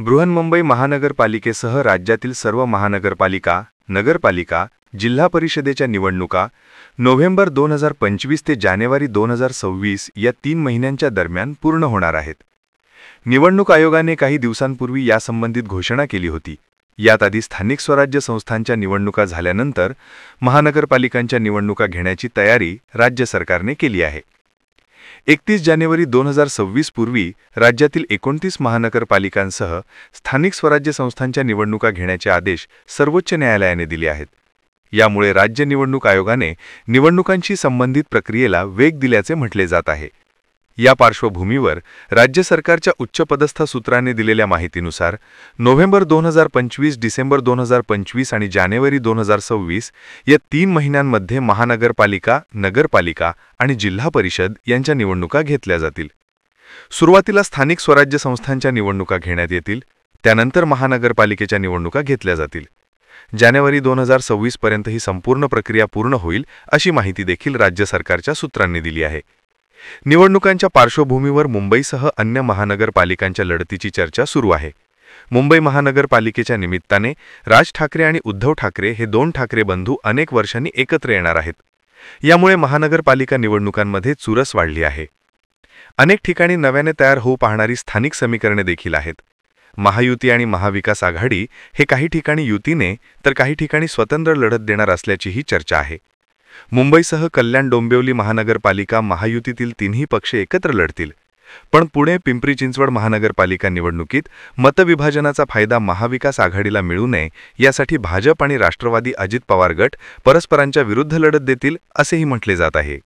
बृहन्मुंबई महानगरपालिकेसह राज्यातील सर्व महानगरपालिका, नगरपालिका, जिल्हा परिषदेच्या निवडणुका नोव्हेंबर 2025 ते जानेवारी 2026 या 3 महिन्यांच्या दरम्यान पूर्ण होणार आहेत. निवडणूक आयोगाने काही दिवसांपूर्वी यासंबंधित घोषणा केली होती. यात आधी स्थानिक स्वराज्य संस्थांच्या निवडणुका झाल्यानंतर महानगरपालिकांच्या निवडणुका घेण्याची तयारी राज्य सरकारने केली आहे. 31 जानेवारी 2026 पूर्वी राज्यातील 29 महानगरपालिकांसह स्थानिक स्वराज्य संस्थांच्या निवडणुका घेण्याचे आदेश सर्वोच्च न्यायालयाने दिले आहेत. यामुळे राज्य निवडणूक आयोगाने निवडणुकांशी संबंधित प्रक्रियेला वेग दिल्याचे म्हटले जात आहे. या पार्श्वभूमीवर राज्य सरकारच्या उच्चपदस्थ सूत्रांनी दिलेल्या माहितीनुसार नोव्हेंबर 2025, डिसेंबर 2025 आणि जानेवारी 2026 या 3 महिन्यांमध्ये महानगरपालिका, नगरपालिका आणि जिल्हा परिषद यांच्या निवडणुका घेतल्या जातील. सुरुवातीला स्थानिक स्वराज्य संस्थांच्या निवडणुका घेण्यात येतील, त्यानंतर महानगरपालिकेच्या निवडणुका घेतल्या जातील. जानेवारी 2026 पर्यंत ही संपूर्ण प्रक्रिया पूर्ण होईल अशी माहिती देखील राज्य सरकारच्या सूत्रांनी दिली आहे. निवडणुकांच्या पार्श्वभूमीवर मुंबईसह अन्य महानगरपालिकांच्या लढतीची चर्चा सुरू आहे. मुंबई महानगरपालिकेच्या निमित्ताने राज ठाकरे आणि उद्धव ठाकरे हे 2 ठाकरे बंधू अनेक वर्षांनी एकत्र येणार आहेत. यामुळे महानगरपालिका निवडणुकांमध्ये चुरस वाढली आहे. अनेक ठिकाणी नव्याने तयार होऊ पाहणारी स्थानिक समीकरणे देखील आहेत. महायुती आणि महाविकास आघाडी हे काही ठिकाणी युतीने तर काही ठिकाणी स्वतंत्र लढत देणार असल्याचीही चर्चा आहे. मुंबईसह कल्याण डोंबिवली महानगरपालिका महायुतीतील 3ही पक्ष एकत्र लढतील. पण पुणे पिंपरी चिंचवड महानगरपालिका निवडणुकीत मतविभाजनाचा फायदा महाविकास आघाडीला मिळू नये यासाठी भाजप आणि राष्ट्रवादी अजित पवार गट परस्परांच्या विरुद्ध लढत देतील असेही म्हटले जात आहे.